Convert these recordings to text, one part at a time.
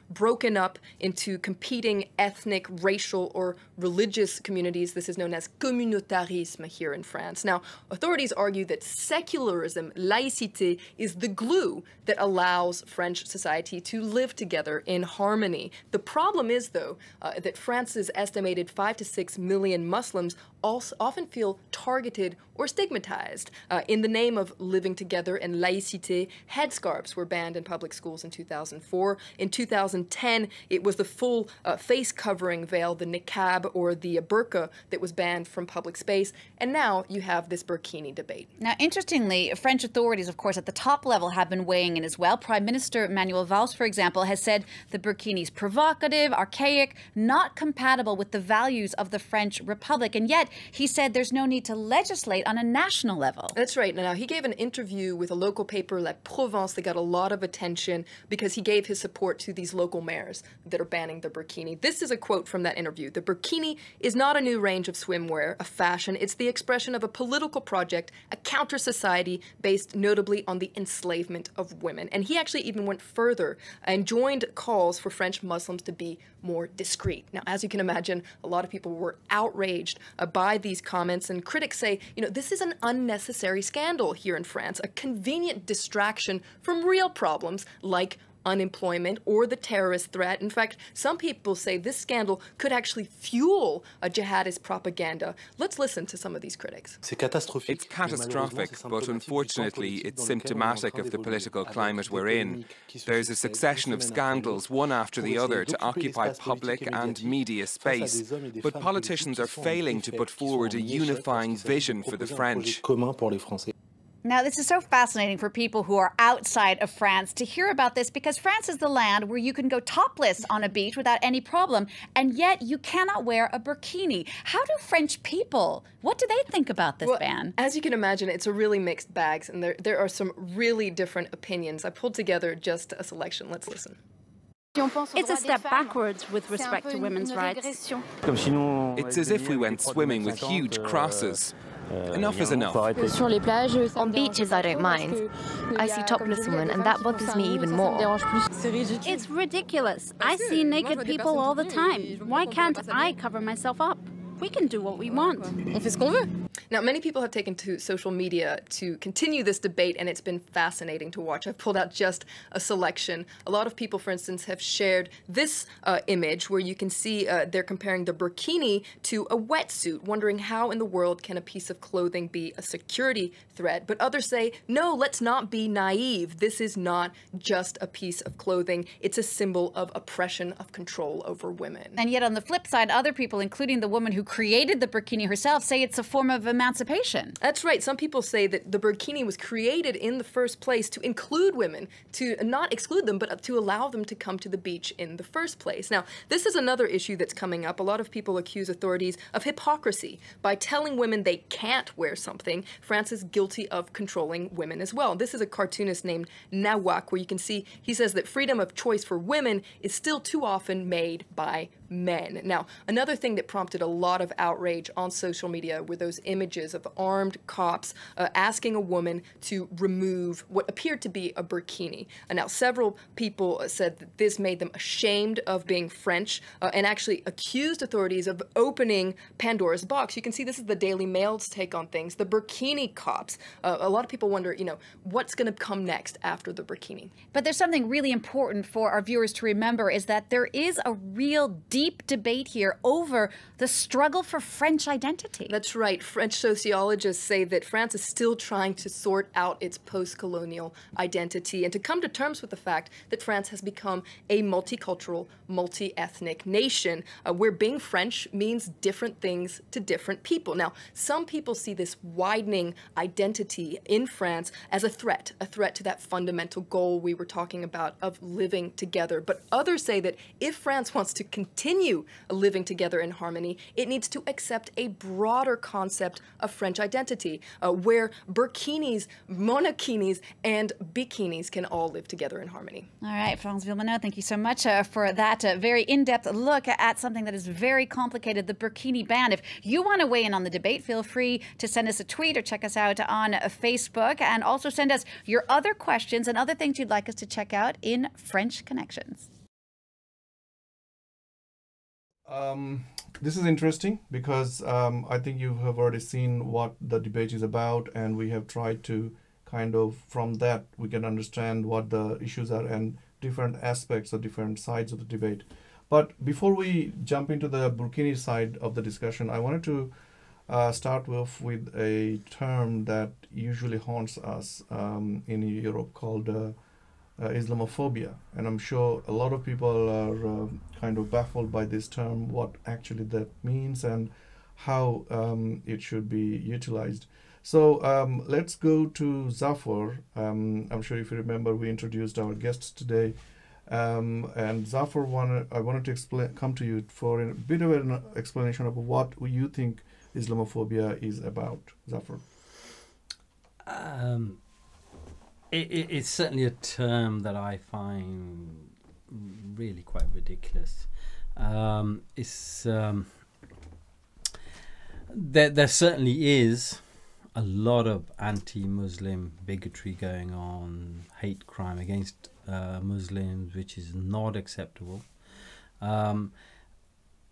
broken up into competing ethnic, racial, or religious communities. This is known as communautarisme here in France. Now, authorities argue that secularism, laïcité, is the glue that allows French society to live together in harmony. The problem is, though, that France's estimated 5 to 6 million Muslims also often feel targeted or stigmatized. In the name of living together and laïcité, headscarves were banned in public schools in 2004. In 2010, it was the full face covering veil, the niqab or the burqa, that was banned from public space. And now you have this burkini debate. Now, interestingly, French authorities, of course, at the top level have been weighing in as well. Prime Minister Manuel Valls, for example, has said the burkini is provocative, archaic, not compatible with the values of the French Republic. And yet, he said there's no need to legislate on a national level. That's right. Now, he gave an interview with a local paper, La Provence, that got a lot of attention because he gave his support to these local mayors that are banning the burkini. This is a quote from that interview. "The burkini is not a new range of swimwear, a fashion. It's the expression of a political project, a counter-society based notably on the enslavement of women." And he actually even went further and joined calls for French Muslims to be more discreet. Now, as you can imagine, a lot of people were outraged by these comments, and critics say, this is an unnecessary scandal here in France, a convenient distraction from real problems like unemployment or the terrorist threat. In fact, some people say this scandal could actually fuel a jihadist propaganda. Let's listen to some of these critics. It's catastrophic, but unfortunately it's symptomatic of the political climate we're in. There's a succession of scandals, one after the other, to occupy public and media space. But politicians are failing to put forward a unifying vision for the French. Now, this is so fascinating for people who are outside of France to hear about this, because France is the land where you can go topless on a beach without any problem, and yet you cannot wear a burkini. How do French people, what do they think about this ban? As you can imagine, it's a really mixed bag, and there are some really different opinions. I pulled together just a selection. Let's listen. It's a step backwards with respect to women's rights. It's as if we went swimming with huge crosses. Enough is enough. On beaches, I don't mind. I see topless women, and that bothers me even more. It's ridiculous. I see naked people all the time. Why can't I cover myself up? We can do what we want. Now, many people have taken to social media to continue this debate, and it's been fascinating to watch. I've pulled out just a selection. A lot of people, for instance, have shared this image where you can see they're comparing the burkini to a wetsuit, wondering how in the world can a piece of clothing be a security threat. But others say, no, let's not be naive. This is not just a piece of clothing. It's a symbol of oppression, of control over women. And yet on the flip side, other people, including the woman who created the burkini herself, say it's a form of emancipation. That's right. Some people say that the burkini was created in the first place to include women, to not exclude them, but to allow them to come to the beach in the first place. Now, this is another issue that's coming up. A lot of people accuse authorities of hypocrisy. By telling women they can't wear something, France is guilty of controlling women as well. This is a cartoonist named Nawak, where you can see he says that freedom of choice for women is still too often made by men. Now, another thing that prompted a lot of outrage on social media were those images of armed cops asking a woman to remove what appeared to be a burkini. And now, several people said that this made them ashamed of being French and actually accused authorities of opening Pandora's box. You can see this is the Daily Mail's take on things. The burkini cops. A lot of people wonder, what's going to come next after the burkini? But there's something really important for our viewers to remember, is that there is a real deep debate here over the struggle for French identity. That's right. French sociologists say that France is still trying to sort out its post-colonial identity and to come to terms with the fact that France has become a multicultural, multi-ethnic nation where being French means different things to different people. Now, some people see this widening identity in France as a threat to that fundamental goal we were talking about of living together. But others say that if France wants to continue living together in harmony, it needs to accept a broader concept of French identity, where burkinis, monokinis, and bikinis can all live together in harmony. All right, Franz Villeminot, thank you so much for that very in-depth look at something that is very complicated, the burkini ban. If you want to weigh in on the debate, feel free to send us a tweet or check us out on Facebook, and also send us your other questions and other things you'd like us to check out in French Connections. This is interesting because I think you have already seen what the debate is about, and we have tried to kind of, from that, we can understand what the issues are and different aspects or different sides of the debate. But before we jump into the Burkini side of the discussion, I wanted to start with a term that usually haunts us in Europe called Islamophobia. And I'm sure a lot of people are kind of baffled by this term, what actually that means and how it should be utilized. So let's go to Zafar. I'm sure if you remember, we introduced our guests today. And Zafar, I wanted to come to you for a bit of an explanation of what you think Islamophobia is about. Zafar. It's certainly a term that I find really quite ridiculous. There certainly is a lot of anti-Muslim bigotry going on, hate crime against Muslims, which is not acceptable.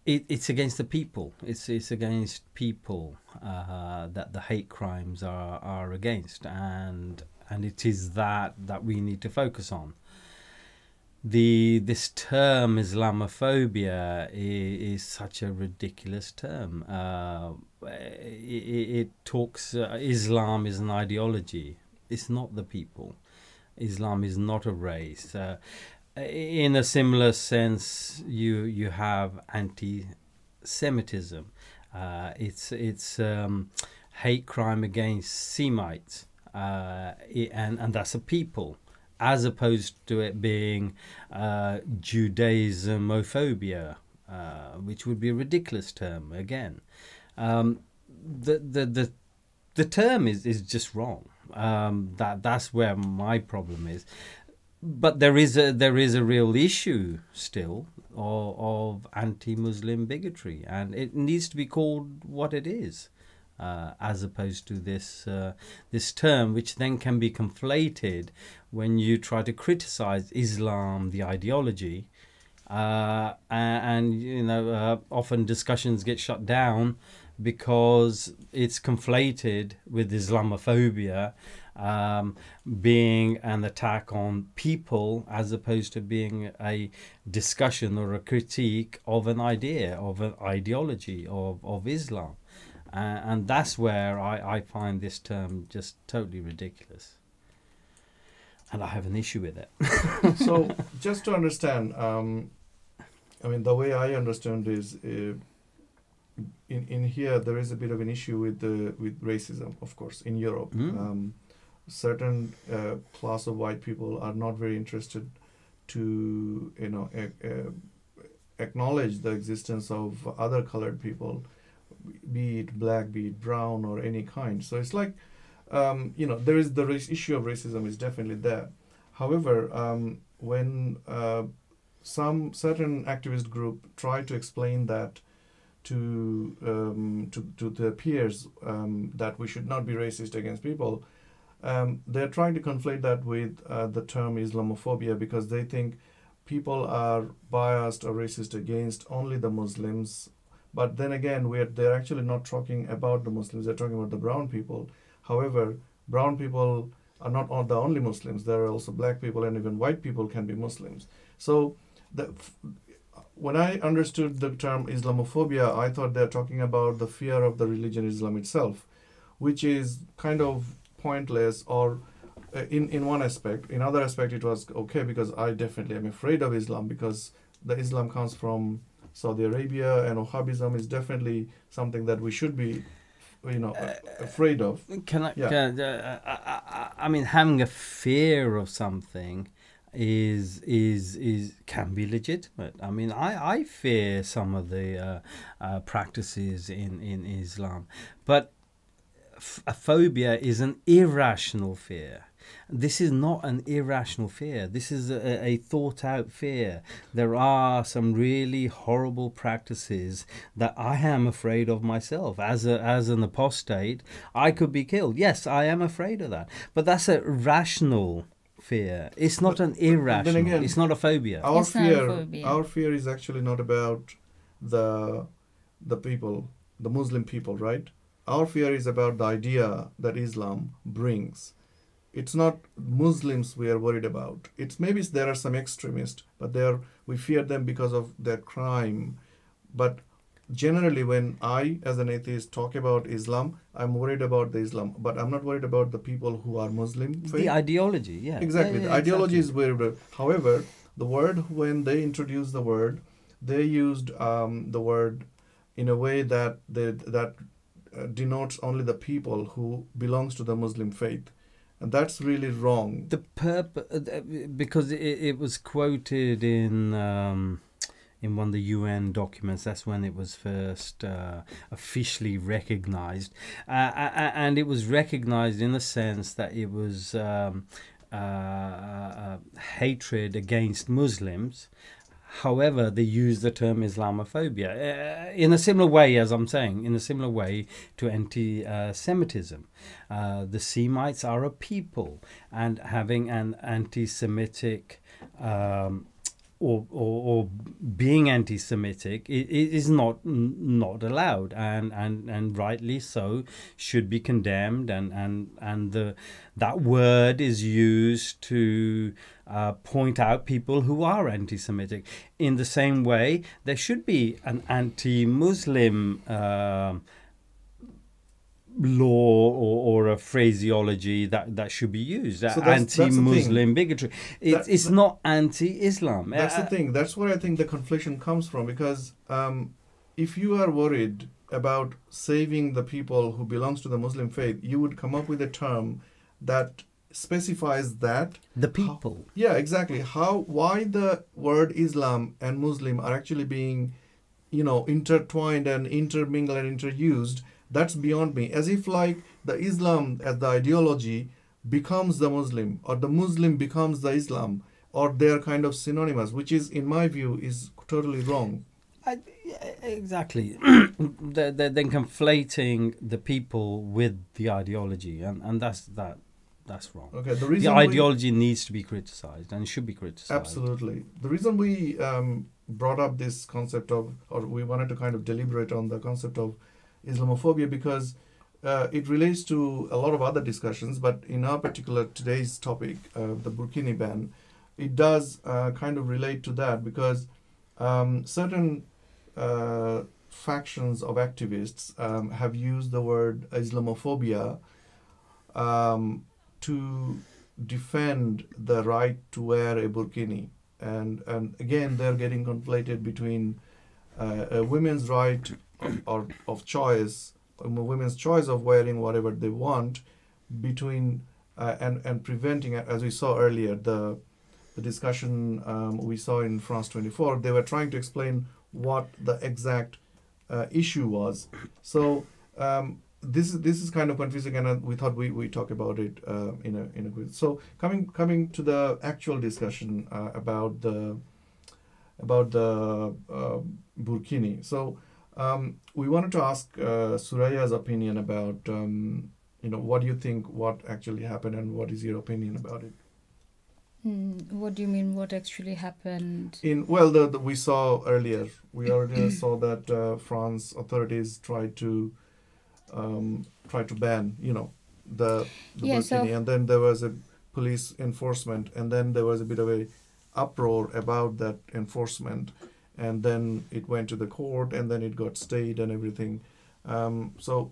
It's against the people. It's against people that the hate crimes are against, and it is that we need to focus on. This term Islamophobia is such a ridiculous term. It talks Islam is an ideology. It's not the people. Islam is not a race. In a similar sense, you have anti-Semitism. It's hate crime against Semites, and that's a people, as opposed to it being Judaismophobia, which would be a ridiculous term again. The term is just wrong. That's where my problem is. But there is a real issue still of anti-Muslim bigotry, and it needs to be called what it is, as opposed to this term, which then can be conflated when you try to criticize Islam, the ideology, and often discussions get shut down because it's conflated with Islamophobia being an attack on people, as opposed to being a discussion or a critique of an idea, of an ideology of Islam. And that's where I find this term just totally ridiculous. And I have an issue with it. So, just to understand, the way I understand is, in here there is a bit of an issue with racism, of course, in Europe. Certain class of white people are not very interested to acknowledge the existence of other colored people, be it black, be it brown, or any kind. So it's like there is the issue of racism is definitely there. However, when some certain activist group try to explain that to their peers, that we should not be racist against people, they're trying to conflate that with the term Islamophobia, because they think people are biased or racist against only the Muslims. But then again, they're actually not talking about the Muslims, they're talking about the brown people. However, brown people are not the only Muslims. There are also black people, and even white people can be Muslims. So when I understood the term Islamophobia, I thought they're talking about the fear of the religion Islam itself, which is kind of pointless, or in one aspect. In other aspect, it was okay, because I definitely am afraid of Islam, because the Islam comes from Saudi Arabia, and Wahhabism is definitely something that we should be afraid of. Having a fear of something can be legitimate. I fear some of the practices in Islam, but a phobia is an irrational fear. This is not an irrational fear. This is a thought out fear. There are some really horrible practices that I am afraid of myself. As an apostate, I could be killed. Yes, I am afraid of that. But that's a rational fear. It's not an irrational. It's not a phobia. Our fear is actually not about the people, the Muslim people, right? Our fear is about the idea that Islam brings. It's not Muslims we are worried about. It's maybe there are some extremists, but we fear them because of their crime. But generally, when I, as an atheist, talk about Islam, I'm worried about the Islam, but I'm not worried about the people who are Muslim faith. The ideology, yeah. Exactly. Yeah, the ideology exactly. is worried. However, the word, when they introduced the word, they used the word in a way that denotes only the people who belongs to the Muslim faith. And that's really wrong. The because it was quoted in one of the UN documents. That's when it was first officially recognized, and it was recognized in the sense that it was hatred against Muslims. However, they use the term Islamophobia in a similar way, as I'm saying, in a similar way to anti-Semitism. The Semites are a people, and having an anti-Semitic or being anti-Semitic is not allowed, and rightly so, should be condemned, and that word is used to point out people who are anti-Semitic. In the same way, there should be an anti-Muslim law or a phraseology that should be used. So Anti-Muslim bigotry. It's not anti-Islam. That's the thing. That's where I think the conflation comes from, because if you are worried about saving the people who belongs to the Muslim faith, you would come up with a term that specifies that the people. Yeah, exactly. Why the word Islam and Muslim are actually being, intertwined and intermingled and interused. That's beyond me. As if like the Islam as the ideology becomes the Muslim, or the Muslim becomes the Islam, or they're kind of synonymous, which is, in my view, is totally wrong. Exactly. They're conflating the people with the ideology, and that's wrong. Okay, the ideology needs to be criticized and should be criticized. Absolutely. The reason we brought up this concept of, or we wanted to kind of deliberate on the concept of Islamophobia, because it relates to a lot of other discussions, but in our particular today's topic, the Burkini ban, it does kind of relate to that, because certain factions of activists have used the word Islamophobia to defend the right to wear a burkini, and again they're getting conflated between a women's right of choice, women's choice of wearing whatever they want, between and preventing, as we saw earlier, the discussion we saw in France 24. They were trying to explain what the exact issue was. So this is kind of confusing, and we thought we talk about it in a good. So coming to the actual discussion about the burkini. So we wanted to ask Suraiya's opinion about what do you think, what actually happened, and what is your opinion about it? What do you mean? What actually happened? We saw earlier. We already saw that France authorities tried to ban, the burkini, and then there was a police enforcement, and then there was a bit of a uproar about that enforcement, and then it went to the court, and then it got stayed and everything. So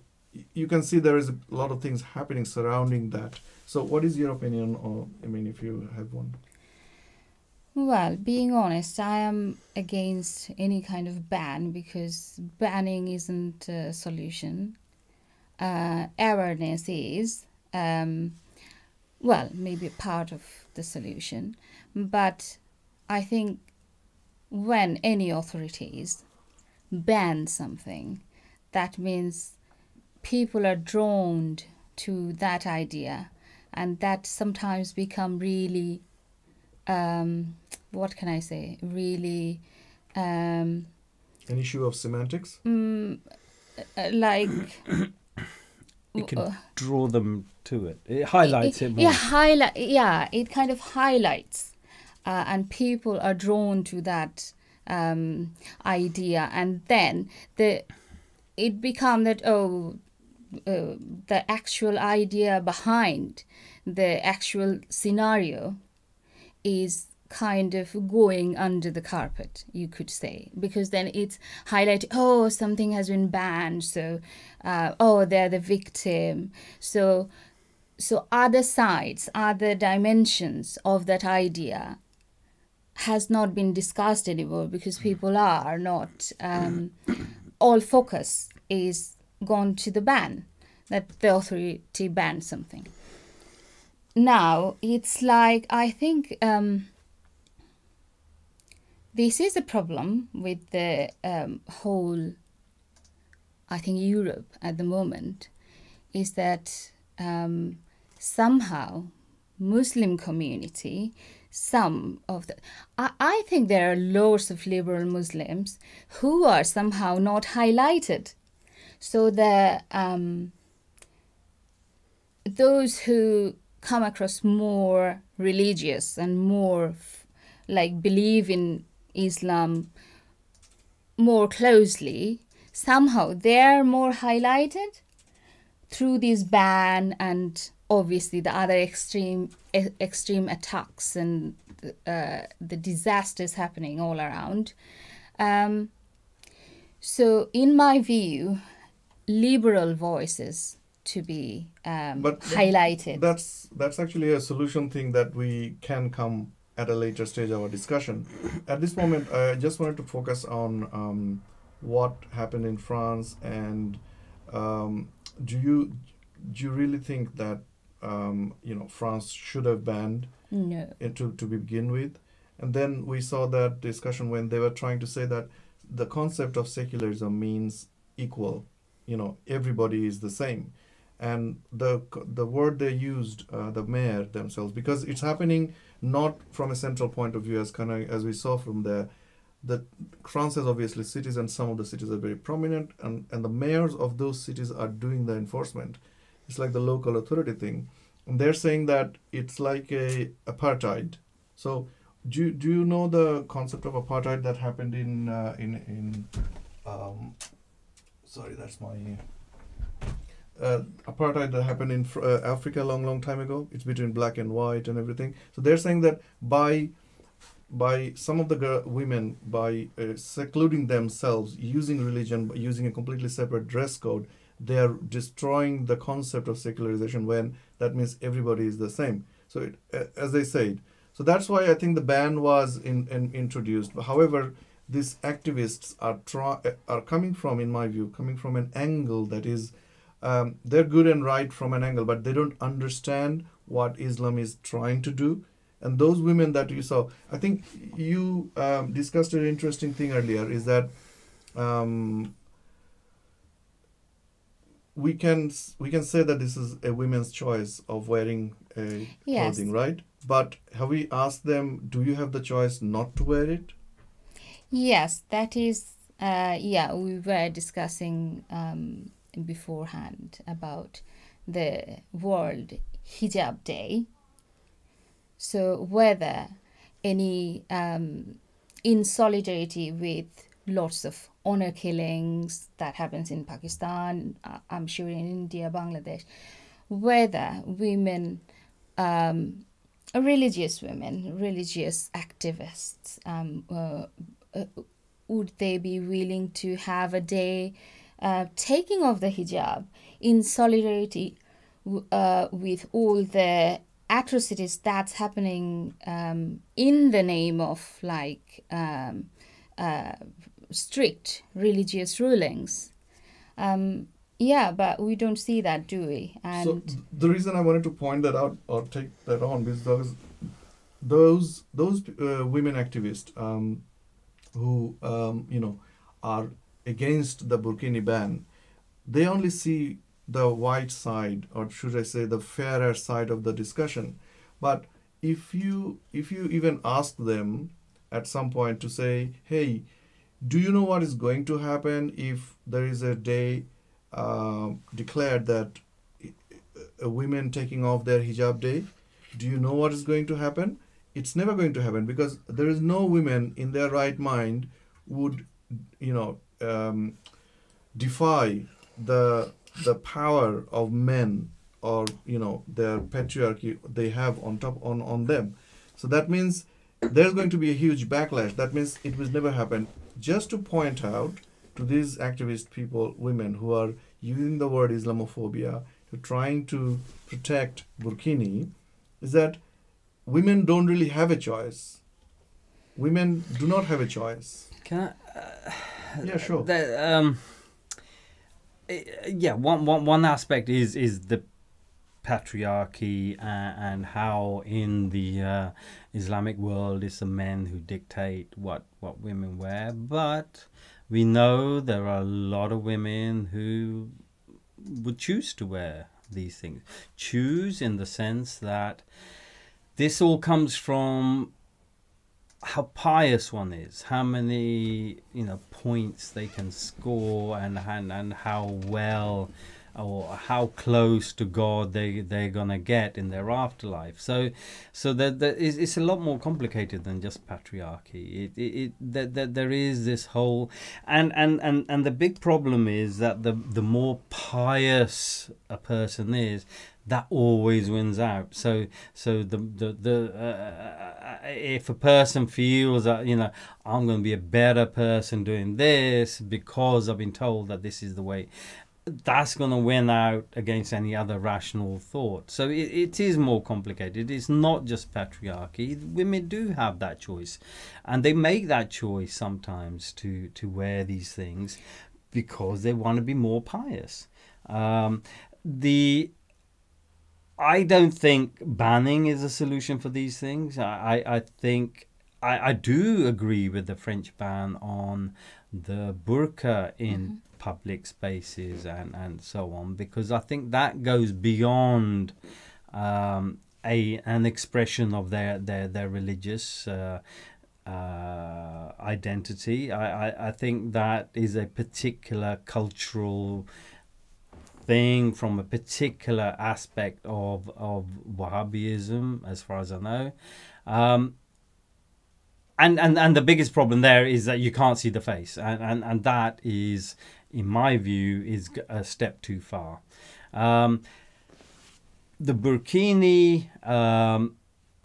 you can see there is a lot of things happening surrounding that. So what is your opinion, or if you have one? Well, being honest, I am against any kind of ban, because banning isn't a solution. Awareness is, maybe part of the solution. But I think when any authorities ban something, that means people are drawn to that idea, and that sometimes become really, what can I say, really... an issue of semantics? Like... It can draw them to it. It highlights it more. It kind of highlights, and people are drawn to that idea, and then it become that the actual idea behind the actual scenario is kind of going under the carpet, you could say, because then it's highlighted, something has been banned, so they're the victim. So other sides, other dimensions of that idea has not been discussed anymore, because people are not, all focus is gone to the ban, that the authority banned something. Now, it's like, I think this is a problem with the whole, I think, Europe at the moment, is that somehow Muslim community, I think there are loads of liberal Muslims who are somehow not highlighted. So those who come across more religious and more believe in Islam more closely, somehow they're more highlighted through this ban, and obviously the other extreme attacks and the disasters happening all around. So in my view, liberal voices to be highlighted. That's actually a solution thing that we can come at a later stage of our discussion. At this moment, I just wanted to focus on what happened in France, and do you really think that France should have banned it to begin with? And then we saw that discussion when they were trying to say that the concept of secularism means equal, everybody is the same. And the word they used, the mayor themselves, because it's happening not from a central point of view, as we saw from the France has obviously cities, and some of the cities are very prominent, and the mayors of those cities are doing the enforcement. It's like the local authority thing, and they're saying that it's like a apartheid. So do you know the concept of apartheid that happened in sorry, that's my apartheid that happened in Africa a long time ago. It's between black and white and everything. So they're saying that by some of the women, by secluding themselves, using religion, using a completely separate dress code, they are destroying the concept of secularization, when that means everybody is the same. So as they said, so that's why I think the ban was introduced. However, these activists are coming from, in my view, coming from an angle that is, they're good and right from an angle, but they don't understand what Islam is trying to do. And those women that you saw, I think you discussed an interesting thing earlier, is that we can say that this is a women's choice of wearing clothing, right? But have we asked them, do you have the choice not to wear it? Yes, that is, we were discussing beforehand about the World Hijab Day. So whether any, in solidarity with lots of honor killings that happens in Pakistan, I'm sure in India, Bangladesh, whether women, religious women, religious activists, would they be willing to have a day taking off the hijab in solidarity with all the atrocities that's happening in the name of strict religious rulings. But we don't see that, do we? And so the reason I wanted to point that out or take that on is those women activists who are against the Burkini ban, they only see the white side, or should I say the fairer side of the discussion. But if you even ask them at some point to say, hey, do you know what is going to happen if there is a day declared that women taking off their hijab day? Do you know what is going to happen? it's never going to happen, because there is no women in their right mind would, defy the power of men, or their patriarchy they have on them. So that means there's going to be a huge backlash. That means it will never happen. Just to point out to these activist people, women who are using the word Islamophobia to trying to protect Burkini, is that women don't really have a choice. Women do not have a choice. Can I? Yeah, sure. One aspect is the patriarchy and how in the Islamic world it's the men who dictate what women wear. But we know there are a lot of women who would choose to wear these things. Choose in the sense that this all comes from how pious one is, how many points they can score, and how well or how close to God they're gonna get in their afterlife. So it's a lot more complicated than just patriarchy. There is this whole and the big problem is that the more pious a person is, that always wins out. So if a person feels that I'm going to be a better person doing this because I've been told that this is the way, that's going to win out against any other rational thought. So it is more complicated. It's not just patriarchy. Women do have that choice, and they make that choice sometimes to wear these things because they want to be more pious. I don't think banning is a solution for these things. I think I do agree with the French ban on the burqa in public spaces and so on, because I think that goes beyond an expression of their religious identity. I think that is a particular cultural thing from a particular aspect of Wahhabism, as far as I know. And the biggest problem there is that you can't see the face, and that is, in my view, is a step too far. The burkini,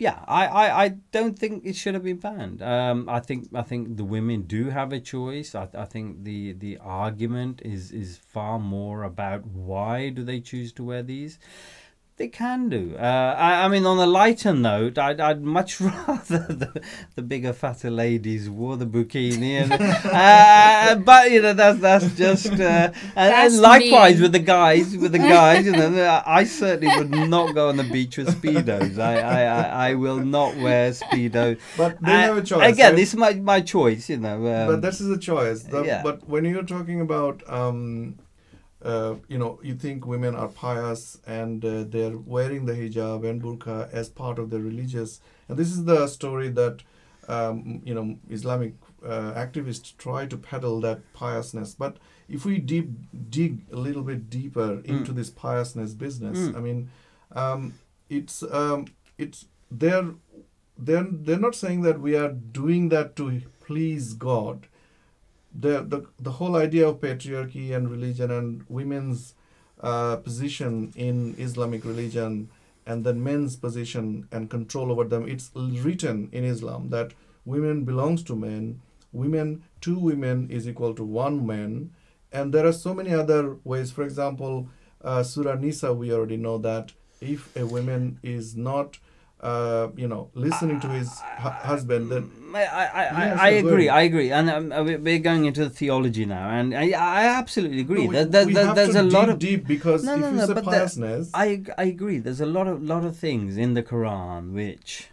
I don't think it should have been banned. I think the women do have a choice. I think the argument is far more about why do they choose to wear these. They can do. I mean, on a lighter note, I'd much rather the bigger, fatter ladies wore the burkini, but that's just. And likewise mean. with the guys, I certainly would not go on the beach with speedos. I will not wear speedos. But they have a choice. Again, right? This is my choice, but this is a choice. Yeah. But when you're talking about. You think women are pious and they're wearing the hijab and burqa as part of their religious, and this is the story that Islamic activists try to peddle, that piousness. But if we dig a little bit deeper into this piousness business, I mean, it's they're not saying that we are doing that to please God. The whole idea of patriarchy and religion and women's position in Islamic religion, and then men's position and control over them, it's written in Islam that women belongs to men, two women is equal to one man, and there are so many other ways. For example, Surah Nisa, we already know that if a woman is not listening to his husband, then I agree, and we're going into the theology now, and I absolutely agree. No, there's a lot of deep, because if you say piousness, I agree. There's a lot of things in the Quran which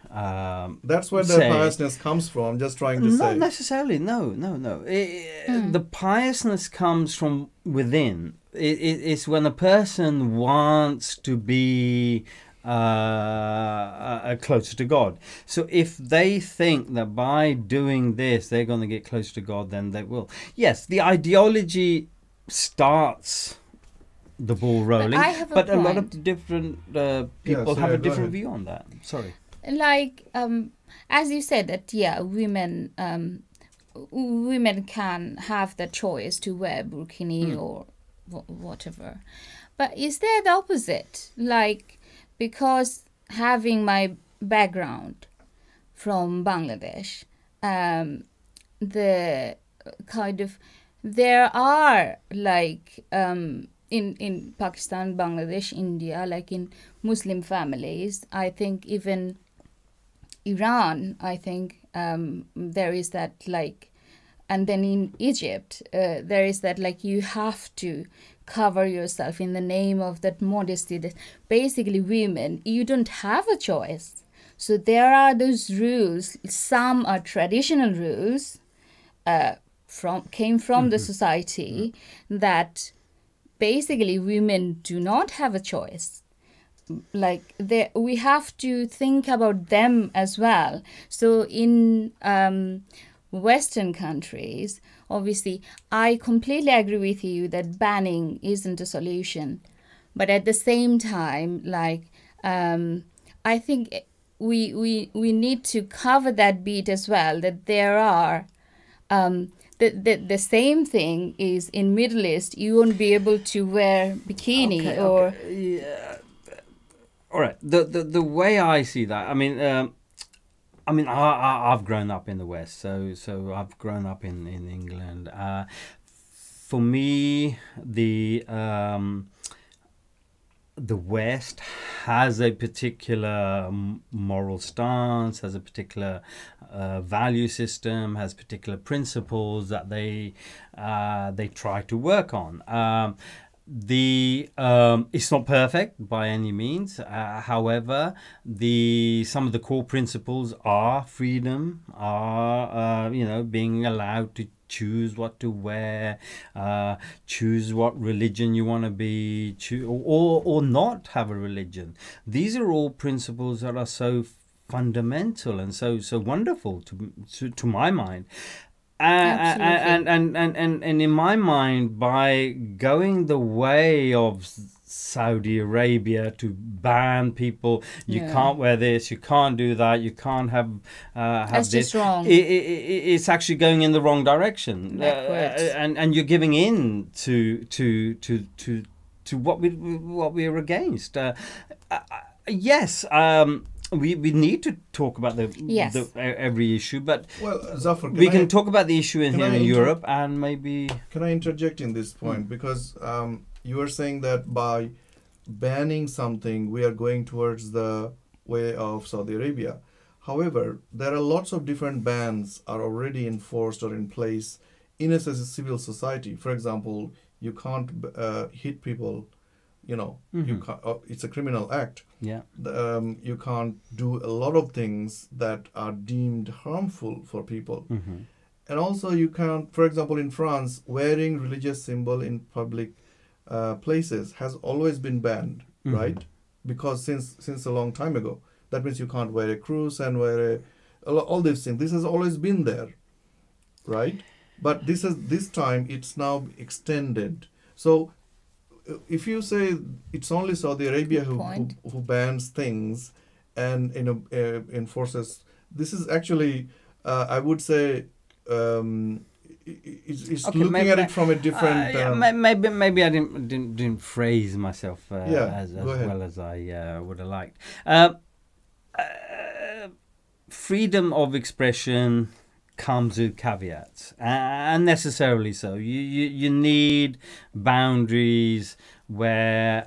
that's where the piousness comes from. Just trying to say, not necessarily. No. The piousness comes from within. It's when a person wants to be closer to God. So if they think that by doing this they're going to get closer to God, then they will. Yes, the ideology starts the ball rolling, but a lot of different people have a different view on that. Sorry. like as you said that yeah, women can have the choice to wear burkini or whatever, but is there the opposite? Like, because having my background from Bangladesh, the kind of there are like in Pakistan, Bangladesh, India, like in Muslim families, I think even Iran, I think there is that like, and then in Egypt, there is that like you have to cover yourself in the name of that modesty. That basically women, you don't have a choice. So there are those rules. Some are traditional rules, came from the society that basically women do not have a choice. Like we have to think about them as well. So in Western countries, obviously, I completely agree with you that banning isn't a solution. But at the same time, like I think we need to cover that beat as well. That there are the same thing is in Middle East. You won't be able to wear bikini or. Yeah. All right. The way I see that, I mean, I've grown up in the West, so I've grown up in England. For me, the West has a particular moral stance, has a particular value system, has particular principles that they try to work on. It's not perfect by any means. However, some of the core principles are freedom, are being allowed to choose what to wear, choose what religion you want to be, or not have a religion. These are all principles that are so fundamental and so wonderful to my mind. And in my mind, by going the way of Saudi Arabia to ban people, you can't wear this, you can't do that, you can't have That's this. Just wrong. It's actually going in the wrong direction, and you're giving in to what we're against. Yes. We need to talk about every issue, but Zafar, we can talk about the issue here in Europe, and maybe. Can I interject in this point? Because you are saying that by banning something, we are going towards the way of Saudi Arabia. However, there are lots of different bans are already enforced or in place in a civil society. For example, you can't hit people. You can't, it's a criminal act. Yeah. You can't do a lot of things that are deemed harmful for people. And also you can't, for example, in France, wearing religious symbol in public places has always been banned, right? Because since a long time ago. That means you can't wear a cross and wear all these things. This has always been there, right? But this time it's now extended. So if you say it's only Saudi Arabia who bans things and enforces, this is actually I would say it's looking at it from a different. Maybe I didn't phrase myself as well as I would have liked. Freedom of expression comes with caveats, and necessarily so. You need boundaries where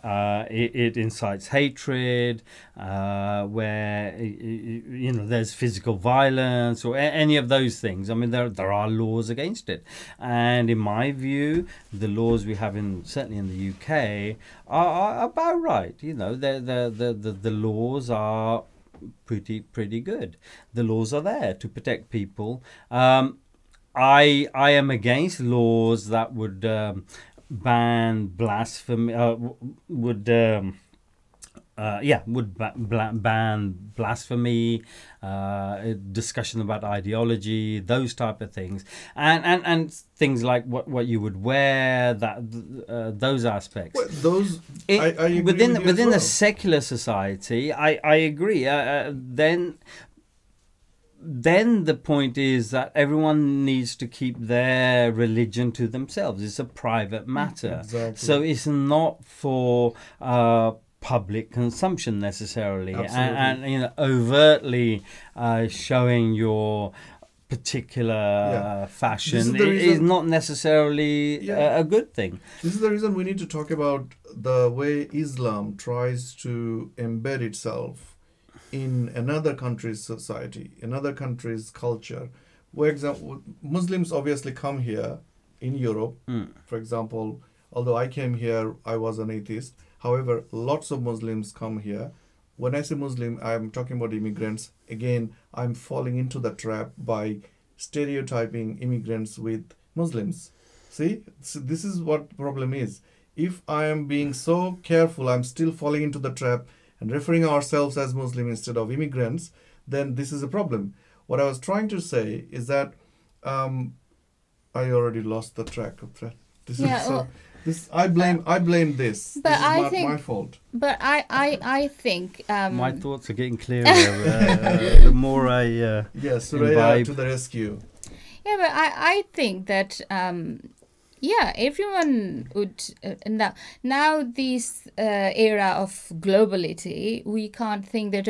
it incites hatred, where there's physical violence or any of those things. I mean, there are laws against it, and in my view, the laws we have certainly in the UK are about right. The laws are pretty good. The laws are there to protect people. I am against laws that would ban blasphemy, would would ban blasphemy, discussion about ideology, those type of things, and things like what you would wear, those aspects. Well, those I agree within with you as well. a secular society, I agree. Then the point is that everyone needs to keep their religion to themselves. It's a private matter. Exactly. So it's not for public consumption necessarily, and overtly showing your particular fashion is not necessarily a good thing. This is the reason we need to talk about the way Islam tries to embed itself in another country's society, another country's culture. For example, Muslims obviously come here in Europe. For example, although I came here, I was an atheist. However, lots of Muslims come here. When I say Muslim, I'm talking about immigrants. Again, I'm falling into the trap by stereotyping immigrants with Muslims. See, so this is what the problem is. If I am being so careful, I'm still falling into the trap and referring ourselves as Muslim instead of immigrants, then this is a problem. What I was trying to say is that I already lost the track of that. I blame this. But this is not my fault. But I think my thoughts are getting clearer the more I Suraiya to the rescue. Yeah, but I think that everyone would now this era of globality, we can't think that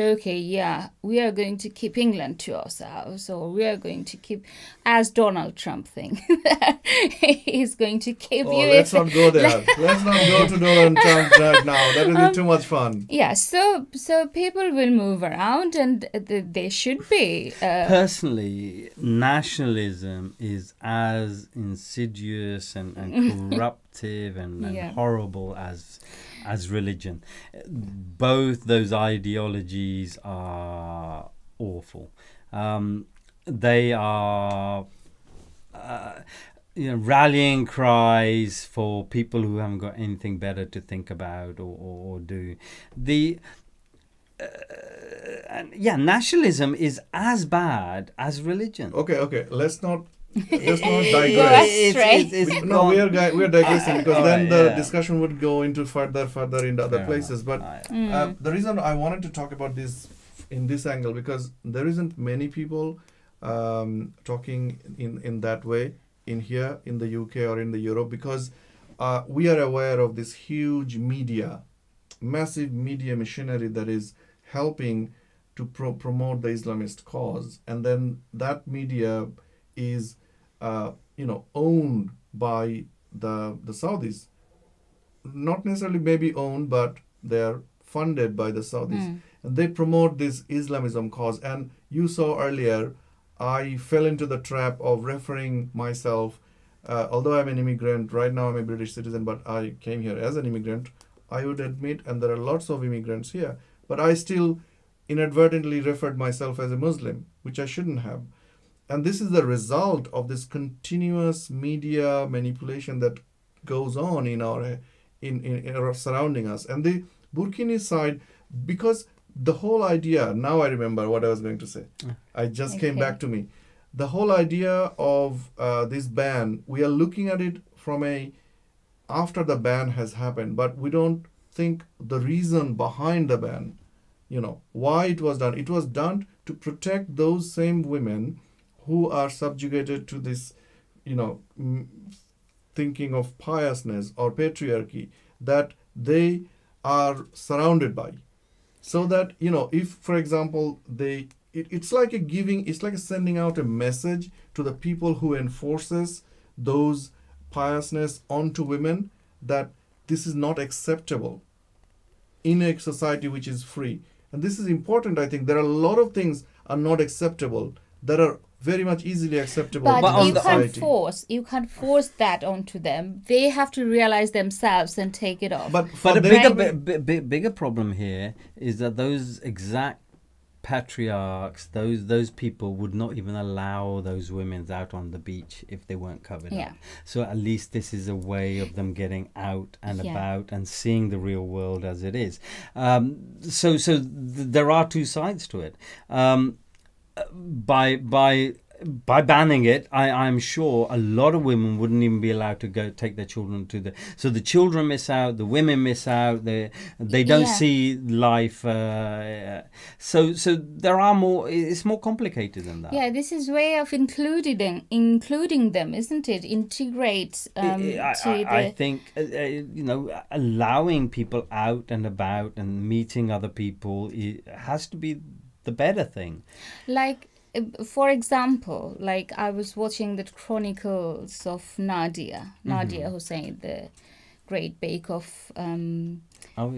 we are going to keep England to ourselves, or we are going to keep, as Donald Trump thinks, he's going to keep you. Let's not go there. Let's not go to Donald Trump right now. That will be too much fun. Yeah, so people will move around, and they should be. Personally, nationalism is as insidious and corruptive and horrible as religion. Both those ideologies are awful. They are rallying cries for people who haven't got anything better to think about or do. Nationalism is as bad as religion. Okay, let's not digress. We are digressing because then the discussion would go into further into other places. But the reason I wanted to talk about this in this angle, because there isn't many people talking in that way in here in the UK or in the Europe, because we are aware of this huge massive media machinery that is helping to promote the Islamist cause, and then that media is owned by the Saudis. Not necessarily maybe owned, but they're funded by the Saudis. And they promote this Islamism cause. And you saw earlier, I fell into the trap of referring myself, although I'm an immigrant, right now I'm a British citizen, but I came here as an immigrant, I would admit, and there are lots of immigrants here, but I still inadvertently referred myself as a Muslim, which I shouldn't have. And this is the result of this continuous media manipulation that goes on in our surrounding us. And the Burkini side, because the whole idea, now I remember what I was going to say. I just came back to me. The whole idea of this ban, we are looking at it from after the ban has happened, but we don't think the reason behind the ban, why it was done. It was done to protect those same women who are subjugated to this, thinking of piousness or patriarchy that they are surrounded by. So that, if, for example, it's like sending out a message to the people who enforces those piousness onto women that this is not acceptable in a society which is free. And this is important, I think. There are a lot of things are not acceptable that are very much easily acceptable but in society. You can't force that onto them. They have to realize themselves and take it off. But a bigger problem here is that those exact patriarchs, those people would not even allow those women out on the beach if they weren't covered up. So at least this is a way of them getting out and about and seeing the real world as it is. So there are two sides to it. By banning it, I'm sure a lot of women wouldn't even be allowed to go take their children to the. So the children miss out, the women miss out. They don't see life. So there are more. It's more complicated than that. Yeah, this is way of including them, isn't it? Integrate. I think allowing people out and about and meeting other people, it has to be the better thing. Like. For example, like I was watching the Chronicles of Nadia Hussain, the Great Bake Off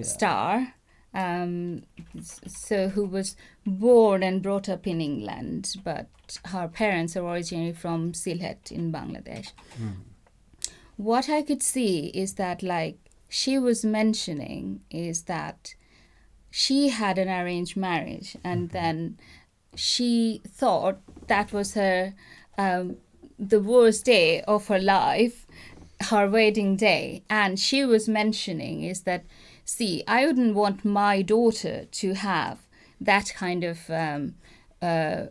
star, so who was born and brought up in England, but her parents are originally from Sylhet in Bangladesh. What I could see is that, like she was mentioning, is that she had an arranged marriage, and then she thought that was her the worst day of her life, her wedding day. And she was mentioning is that, see, I wouldn't want my daughter to have that kind of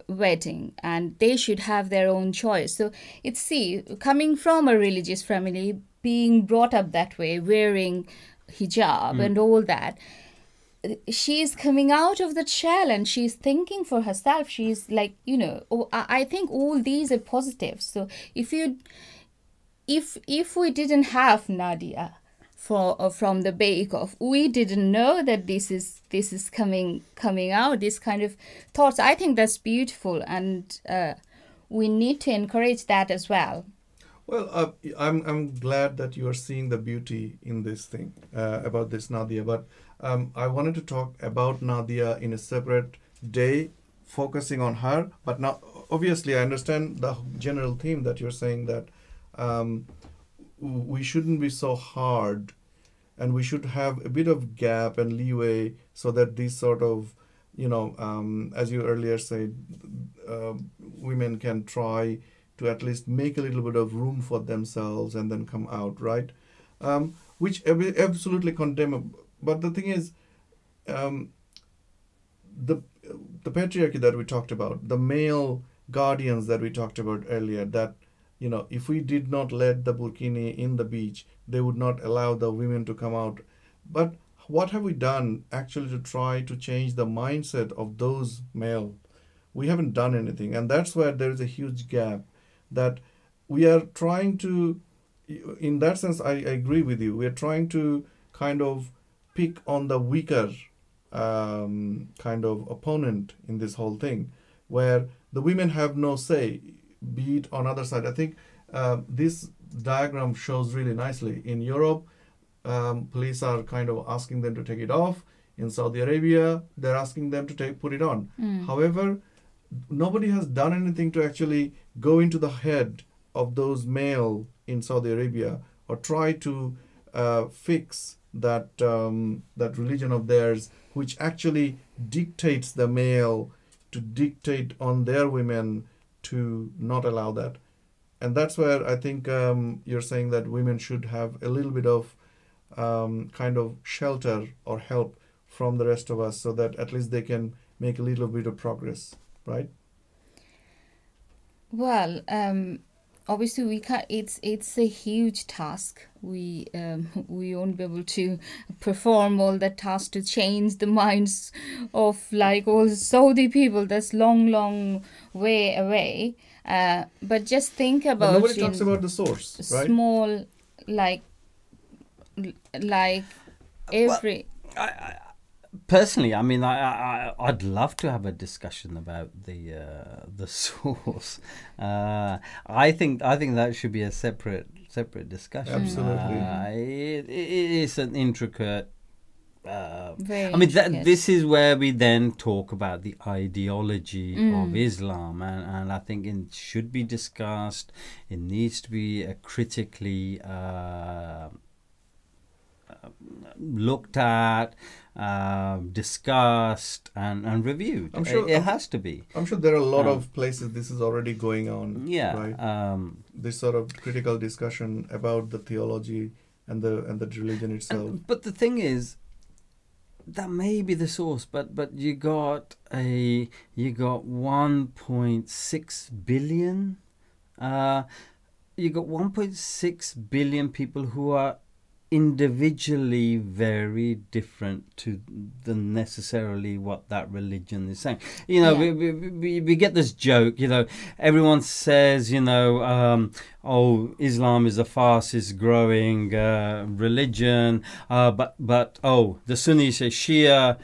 wedding, and they should have their own choice. So it's, see, coming from a religious family, being brought up that way, wearing hijab and all that, she's coming out of the shell and she's thinking for herself. She's like, I think all these are positives. So if we didn't have Nadia from the Bake Off, we didn't know that this is coming out, this kind of thoughts. I think that's beautiful, and we need to encourage that as well. Well, I'm glad that you are seeing the beauty in this thing about this Nadia, but I wanted to talk about Nadia in a separate day, focusing on her. But now, obviously, I understand the general theme that you're saying, that we shouldn't be so hard, and we should have a bit of gap and leeway so that these sort of, as you earlier said, women can try to at least make a little bit of room for themselves and then come out, right? Which absolutely condemnable. But the thing is, the patriarchy that we talked about, the male guardians that we talked about earlier, that, if we did not let the Burkini in the beach, they would not allow the women to come out. But what have we done actually to try to change the mindset of those male? We haven't done anything. And that's where there is a huge gap, that we are trying to, in that sense, I agree with you. We are trying to kind of pick on the weaker kind of opponent in this whole thing, where the women have no say, be it on other side. I think this diagram shows really nicely. In Europe, police are kind of asking them to take it off. In Saudi Arabia, they're asking them to put it on. However, nobody has done anything to actually go into the head of those male in Saudi Arabia, or try to fix that religion of theirs, which actually dictates the male to dictate on their women to not allow that. And that's where I think you're saying that women should have a little bit of kind of shelter or help from the rest of us, so that at least they can make a little bit of progress, right? Well, obviously we can't. It's a huge task. We won't be able to perform all that task to change the minds of like all Saudi people. That's long way away. But just think about. But nobody talks about the source, right? Small, like every. Well, personally, I mean, I'd love to have a discussion about the source. I think that should be a separate discussion. Absolutely, it is an intricate. Very I mean, intricate. this is where we then talk about the ideology of Islam, and I think it should be discussed. It needs to be critically looked at, discussed, and reviewed. I'm sure it has to be. I'm sure there are a lot of places this is already going on. Yeah. Right. This sort of critical discussion about the theology and the religion itself. But the thing is, that may be the source, but you got 1.6 billion. You got 1.6 billion people who are individually very different to the necessarily what that religion is saying. You know, we get this joke, you know, everyone says, you know, oh, Islam is the fastest growing religion, but the Sunnis say Shia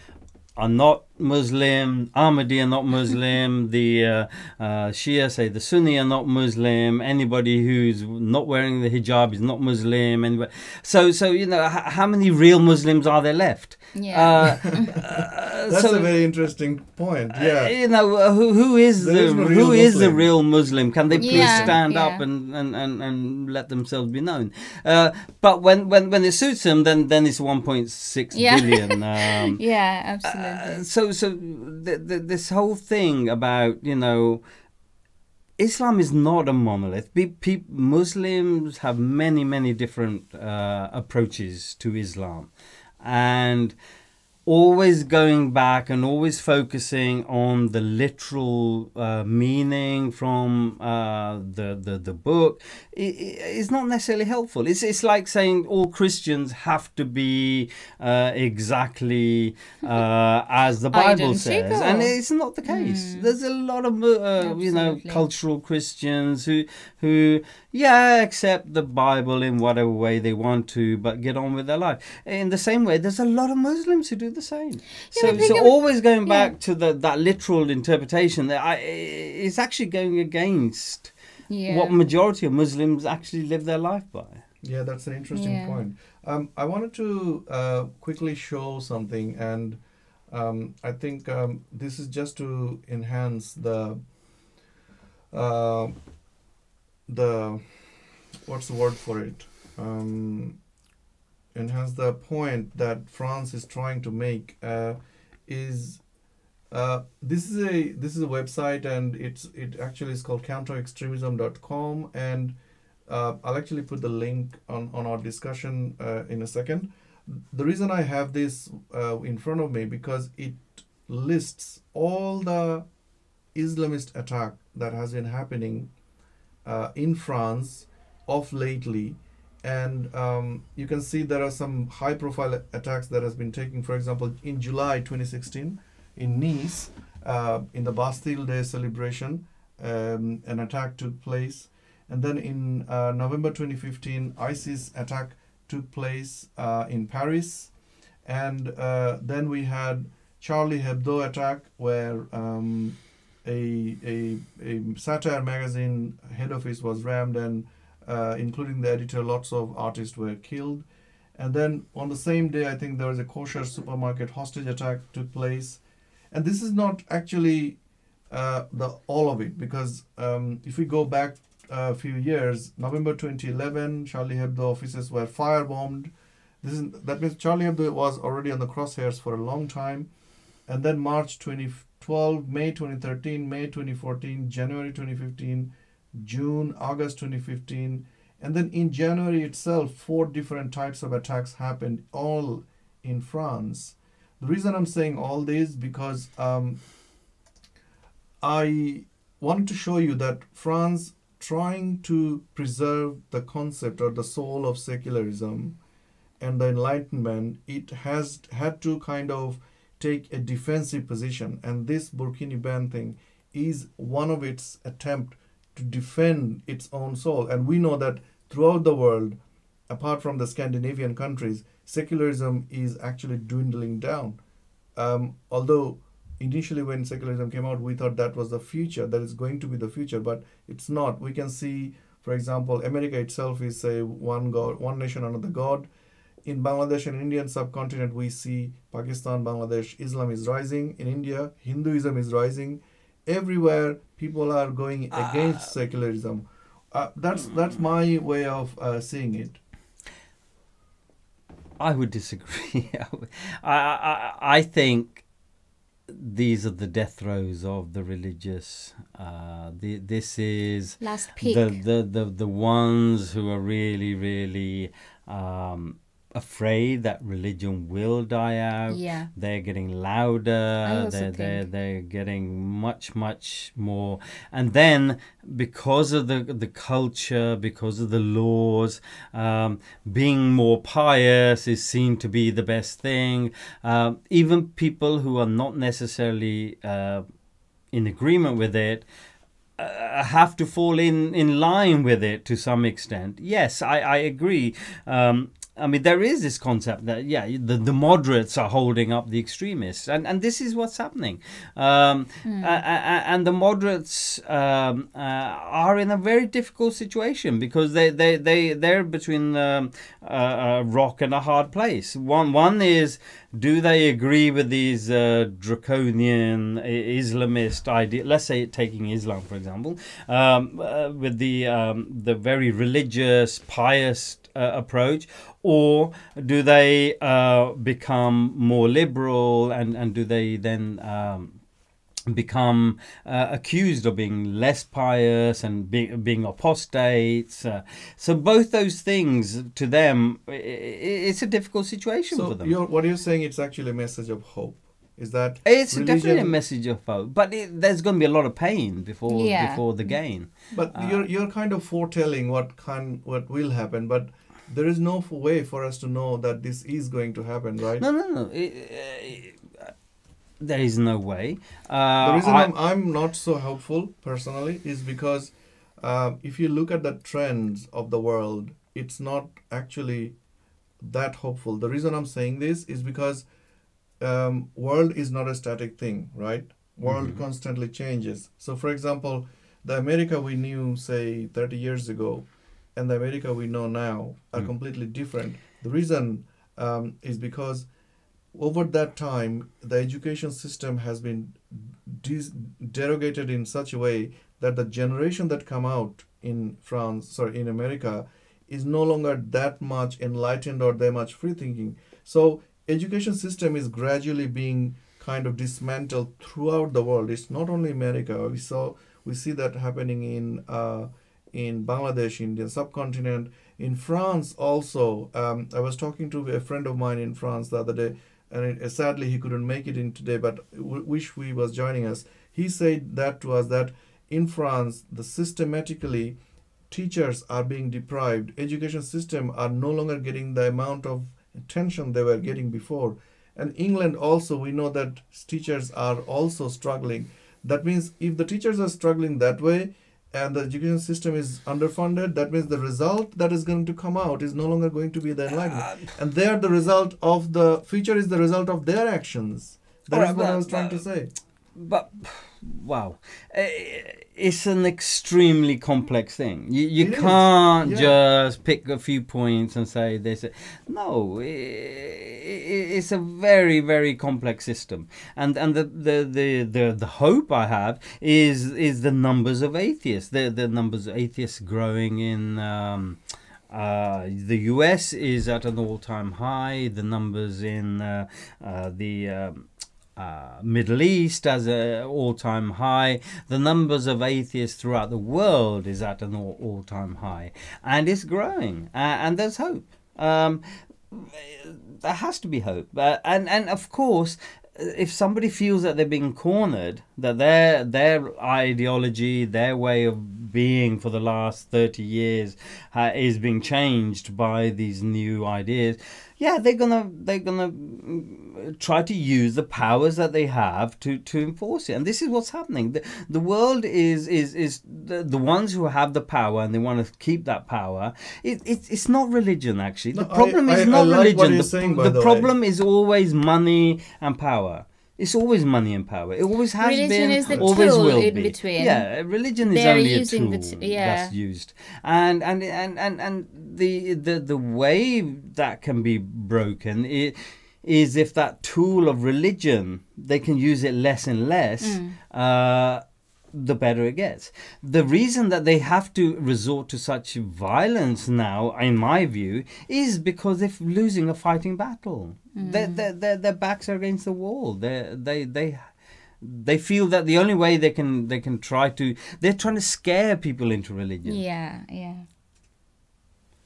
are not Muslim, Ahmadi are not Muslim, the Shia say the Sunni are not Muslim, anybody who's not wearing the hijab is not Muslim. Anybody. So you know, how many real Muslims are there left? Yeah. That's a very interesting point. Yeah. You know, who is the real Muslim? Can they please stand up and let themselves be known? But when it suits them, then it's 1.6 billion. Yeah, absolutely. So this whole thing about, you know, Islam is not a monolith. Muslims have many different approaches to Islam, and always going back and always focusing on the literal meaning from the book is not necessarily helpful. It's like saying all Christians have to be exactly as the Bible says, and it's not the case. There's a lot of you know, cultural Christians who accept the Bible in whatever way they want to, but get on with their life. In the same way, there's a lot of Muslims who do the same. So always going back to that literal interpretation that is actually going against what majority of Muslims actually live their life by. Yeah, that's an interesting point. I wanted to quickly show something, and I think this is just to enhance the what's the word for it? Enhance the point that France is trying to make. This is a website, and it actually is called counterextremism.com, and I'll actually put the link on our discussion in a second. The reason I have this in front of me, because it lists all the Islamist attack that has been happening in France of lately, and you can see there are some high profile attacks that has been taken. For example, in July 2016 in Nice, in the Bastille Day celebration, an attack took place, and then in November 2015 ISIS attack took place in Paris, and then we had Charlie Hebdo attack, where a satire magazine head office was rammed, and including the editor, lots of artists were killed. And then on the same day, I think there was a kosher supermarket hostage attack took place. And this is not actually all of it, because if we go back a few years, November 2011, Charlie Hebdo offices were firebombed. That means Charlie Hebdo was already on the crosshairs for a long time. And then March 2012, May 2013, May 2014, January 2015, June, August 2015, and then in January itself, 4 different types of attacks happened, all in France. The reason I'm saying all this, because I wanted to show you that France, trying to preserve the concept or the soul of secularism and the Enlightenment, it has had to kind of take a defensive position, and this Burkini ban thing is one of its attempt to defend its own soul. And we know that throughout the world, apart from the Scandinavian countries, secularism is actually dwindling down. Although initially when secularism came out, we thought that was the future, that is going to be the future, but it's not. We can see, for example, America itself is a one God, one nation under the God. In Bangladesh and Indian subcontinent, we see Pakistan, Bangladesh, Islam is rising. In India, Hinduism is rising. Everywhere, people are going against secularism. That's my way of seeing it. I would disagree. I think these are the death throes of the religious. This is last peak. The ones who are really afraid that religion will die out. Yeah. They're getting louder. They're getting much more. And then because of the culture, because of the laws, being more pious is seen to be the best thing. Even people who are not necessarily in agreement with it have to fall in line with it to some extent. Yes, I agree. I mean, there is this concept that, the moderates are holding up the extremists. And this is what's happening. And the moderates are in a very difficult situation because they're between a rock and a hard place. One is, do they agree with these draconian Islamist ideas? Let's say taking Islam, for example, with the very religious, pious approach, or do they become more liberal and do they then become accused of being less pious and being apostates? So both those things, to them, it's a difficult situation for them. What you're saying, it's actually a message of hope. Is that it's definitely a message of hope, but there's going to be a lot of pain before the gain. But you're kind of foretelling what will happen, but there is no way for us to know that this is going to happen, right? No. There is no way. The reason I'm not so hopeful personally is because if you look at the trends of the world, it's not actually that hopeful. The reason I'm saying this is because world is not a static thing, right? World constantly changes. So, for example, the America we knew, say, 30 years ago, and the America we know now are completely different. The reason is because over that time, the education system has been derogated in such a way that the generation that come out in America is no longer that much enlightened or that much free thinking. So education system is gradually being kind of dismantled throughout the world. It's not only America. We see that happening in Bangladesh, Indian subcontinent, in France also. I was talking to a friend of mine in France the other day, and sadly he couldn't make it in today, but wish he was joining us. He said that to us, that in France, systematically teachers are being deprived. Education system are no longer getting the amount of attention they were getting before. And England also, we know that teachers are also struggling. That means if the teachers are struggling that way, and the education system is underfunded, that means the result that is going to come out is no longer going to be the enlightenment. And they are the result of the future is the result of their actions. That is what I was trying to say. But, wow. It's an extremely complex thing. You can't just pick a few points and say this. No, it's a very, very complex system. And the hope I have is the numbers of atheists. The numbers of atheists growing in the US is at an all-time high. The numbers in the Middle East as an all-time high. The numbers of atheists throughout the world is at an all-time high, and it's growing. And there's hope. There has to be hope. And of course, if somebody feels that they're being cornered, that their ideology, their way of being for the last 30 years is being changed by these new ideas, they're gonna try to use the powers that they have to enforce it. And this is what's happening. The world is the ones who have the power and they want to keep that power. It's not religion, actually. The problem is not religion. The problem is always money and power. It's always money and power. It always has been, is the always tool will in be. between. Yeah, religion is only a tool that's used. And the way that can be broken is if that tool of religion, they can use it less and less, the better it gets. The reason that they have to resort to such violence now, in my view, is because they're losing a fighting battle. Their backs are against the wall. They feel that the only way they're trying to scare people into religion. Yeah.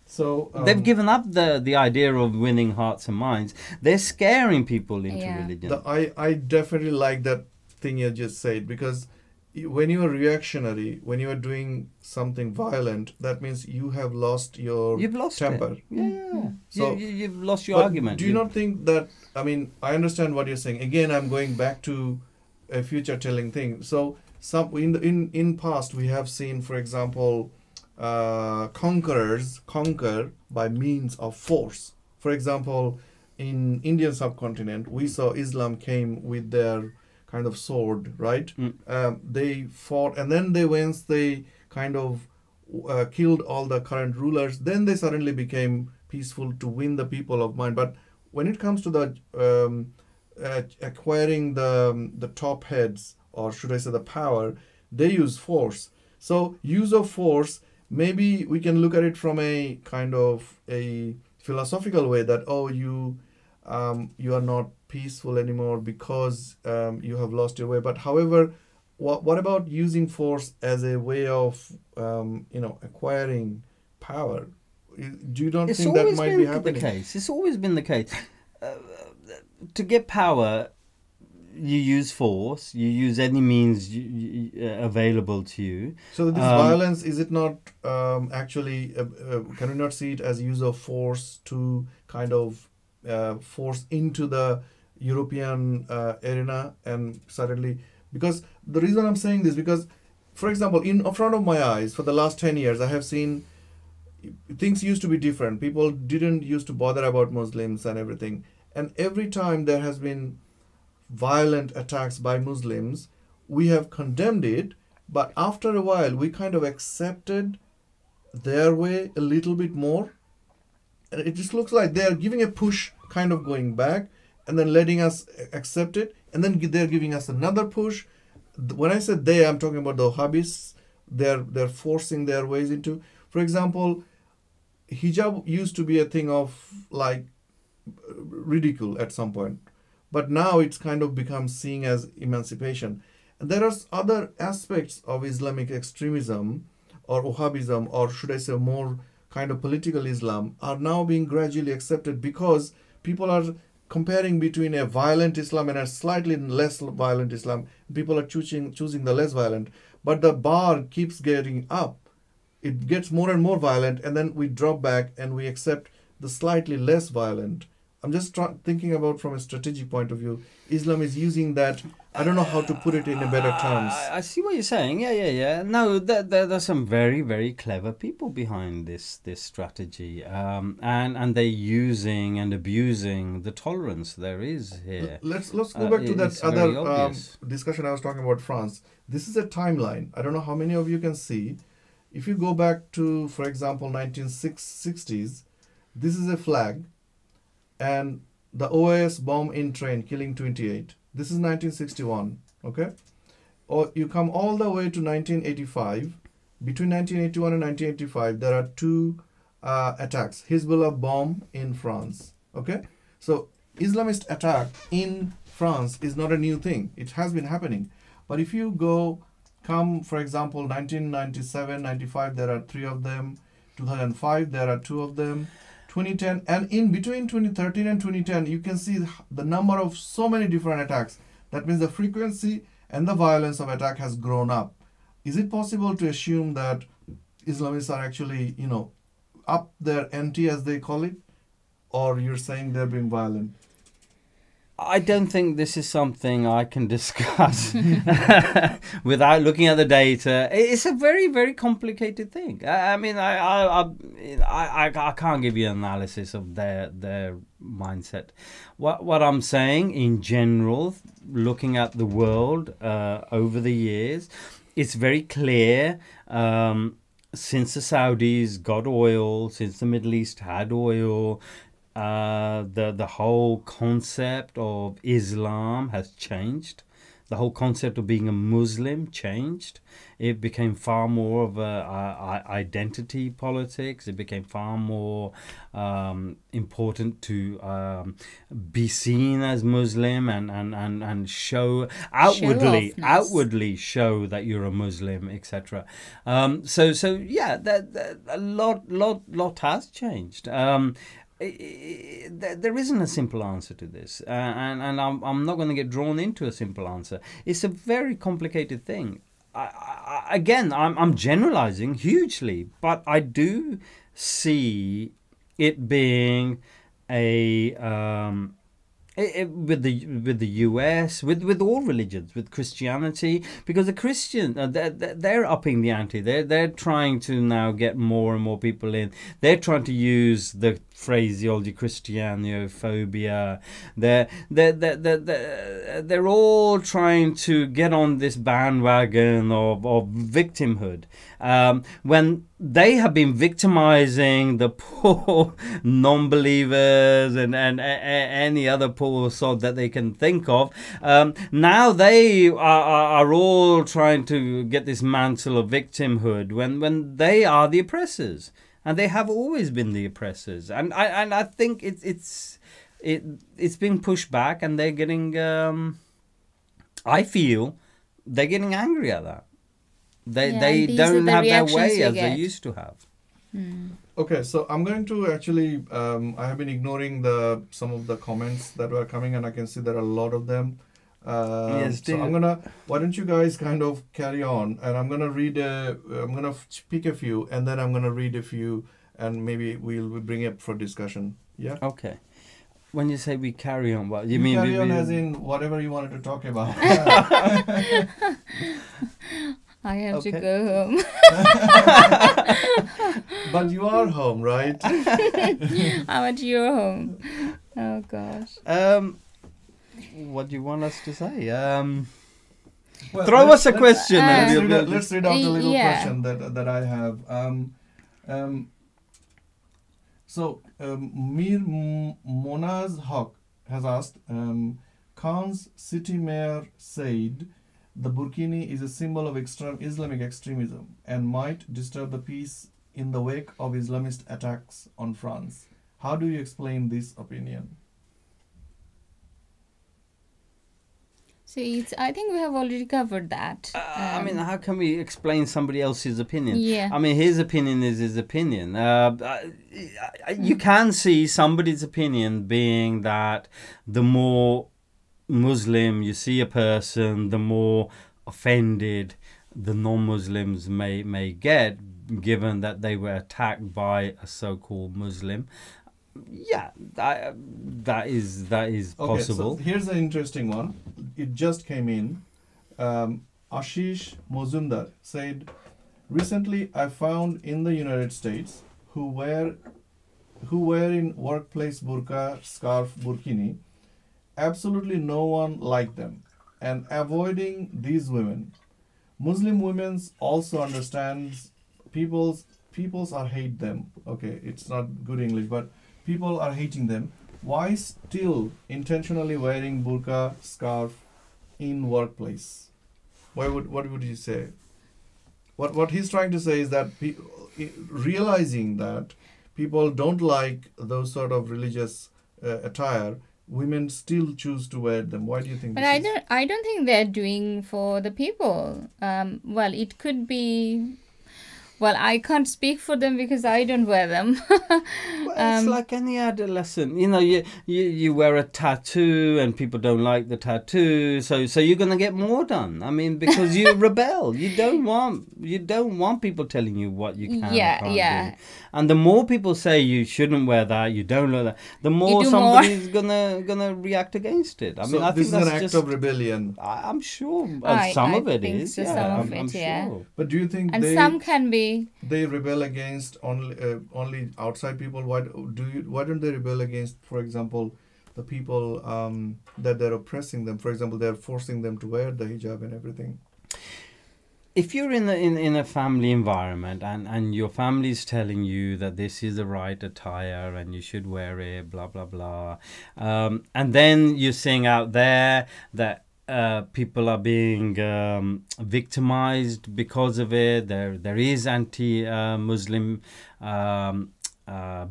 So they've given up the idea of winning hearts and minds. They're scaring people into religion. I definitely like that thing you just said, because when you are reactionary, when you are doing something violent, that means you have lost your temper. Yeah. So you've lost your argument. Do you not think that, I mean, I understand what you're saying. Again, I'm going back to a future telling thing. So in past we have seen, for example, conquerors conquer by means of force. For example, in Indian subcontinent, we saw Islam came with their kind of sword, right? They fought, and then once they kind of killed all the current rulers, then they suddenly became peaceful to win the people of mind. But when it comes to the acquiring the top heads, or should I say the power, they use force. So use of force, maybe we can look at it from a kind of a philosophical way, that you are not peaceful anymore because you have lost your way. But however, what about using force as a way of acquiring power? Do you don't think that might be happening? It's always been the case. To get power, you use force, you use any means available to you. So this violence, is it not actually, can we not see it as use of force to kind of force into the European arena, and suddenly, because the reason I'm saying this, because, for example, in front of my eyes, for the last 10 years, I have seen things used to be different. People didn't used to bother about Muslims and everything. And every time there has been violent attacks by Muslims, we have condemned it, but after a while we kind of accepted their way a little bit more. And it just looks like they're giving a push, kind of going back, and then letting us accept it, and then they're giving us another push. When I said they, I'm talking about the Wahhabis. They're forcing their ways into, for example, hijab used to be a thing of like ridicule at some point, but now it's kind of become seen as emancipation. And there are other aspects of Islamic extremism or Wahhabism, or should I say more kind of political Islam, are now being gradually accepted, because people are comparing between a violent Islam and a slightly less violent Islam. People are choosing the less violent, but the bar keeps getting up. It gets more and more violent, and then we drop back and we accept the slightly less violent. I'm just thinking about from a strategic point of view. Islam is using that. I don't know how to put it in a better terms. I see what you're saying. Yeah. No, there's some very, very clever people behind this strategy, and they're using and abusing the tolerance there is here. Let's go back to that other discussion I was talking about France. This is a timeline. I don't know how many of you can see. If you go back to, for example, 1960s, this is a flag. And the OAS bomb in train killing 28. This is 1961, okay? Or you come all the way to 1985. Between 1981 and 1985, there are two attacks. Hezbollah bomb in France, okay? So Islamist attack in France is not a new thing. It has been happening. But if you come, for example, 1997, 95, there are 3 of them. 2005, there are 2 of them. 2010, and in between 2013 and 2010, you can see the number of so many different attacks. That means the frequency and the violence of attack has grown up. Is it possible to assume that Islamists are actually, up their ante, as they call it, or you're saying they're being violent? I don't think this is something I can discuss without looking at the data. It's a very, very complicated thing. I mean, I can't give you an analysis of their mindset. What I'm saying in general, looking at the world over the years, it's very clear. Since the Saudis got oil, since the Middle East had oil, the whole concept of Islam has changed. the whole concept of being a Muslim changed. It became far more of a identity politics. It became far more important to be seen as Muslim and show outwardly show that you're a Muslim, etc. So yeah, that a lot has changed. There isn't a simple answer to this, and I'm not going to get drawn into a simple answer. It's a very complicated thing. I'm generalizing hugely, but I do see it being a with the US, with all religions, with Christianity, because the Christian they're upping the ante. They're trying to now get more and more people in. They're trying to use the phraseology Islamophobia. They're all trying to get on this bandwagon of victimhood, when they have been victimizing the poor non-believers and any other poor sod that they can think of. Now they are all trying to get this mantle of victimhood when they are the oppressors, and they have always been the oppressors. And I think it's been pushed back, and they're getting. I feel they're getting angry at that. They don't have their way as they used to have. Okay, so I'm going to actually, I have been ignoring some of the comments that were coming, and I can see there are a lot of them. Yes, so why don't you guys kind of carry on, and I'm gonna pick a few, and then I'm gonna read a few, and maybe we'll bring it up for discussion. Yeah. Okay. When you say we carry on, what you mean? Carry on as in whatever you wanted to talk about. I have to go home. But you are home, right? I'm at your home. Oh gosh. What do you want us to say? Throw us a question. Let's read out a little question that I have. Mir Monaz Haq has asked, Khan's city mayor said the Burkini is a symbol of Islamic extremism and might disturb the peace in the wake of Islamist attacks on France. How do you explain this opinion? See, I think we have already covered that. I mean, how can we explain somebody else's opinion? Yeah. I mean, his opinion is his opinion. You can see somebody's opinion being that the more Muslim you see a person, the more offended the non-Muslims may get, given that they were attacked by a so-called Muslim. Yeah, that is possible. So here's an interesting one. It just came in. Ashish Mozumdar said, recently I found in the United States who wear in workplace burqa, scarf, burkini, absolutely no one liked them, and avoiding these women. Muslim women also understands people's are hate them. Okay, it's not good English, but people are hating them. Why still intentionally wearing burqa, scarf in workplace? What would you say? What he's trying to say is that realizing that people don't like those sort of religious attire, women still choose to wear them. Why do you think? But I don't think they're doing for the people. Well, it could be. Well, I can't speak for them because I don't wear them. Well, it's like any adolescent. You know, you wear a tattoo and people don't like the tattoo, so you're gonna get more done. I mean, because you rebel. You don't want people telling you what you can and can't do. And the more people say you shouldn't wear that, you don't wear that, the more somebody's gonna react against it. I mean, I think that's an act of rebellion. I'm sure some of it is. I'm sure. But do you think some can be? They rebel against only outside people. Why don't they rebel against, for example, the people that they're oppressing them? For example, they're forcing them to wear the hijab and everything. If you're in a family environment and your family's telling you that this is the right attire and you should wear it, blah blah blah, and then you're seeing out there that people are being victimized because of it. There is anti-Muslim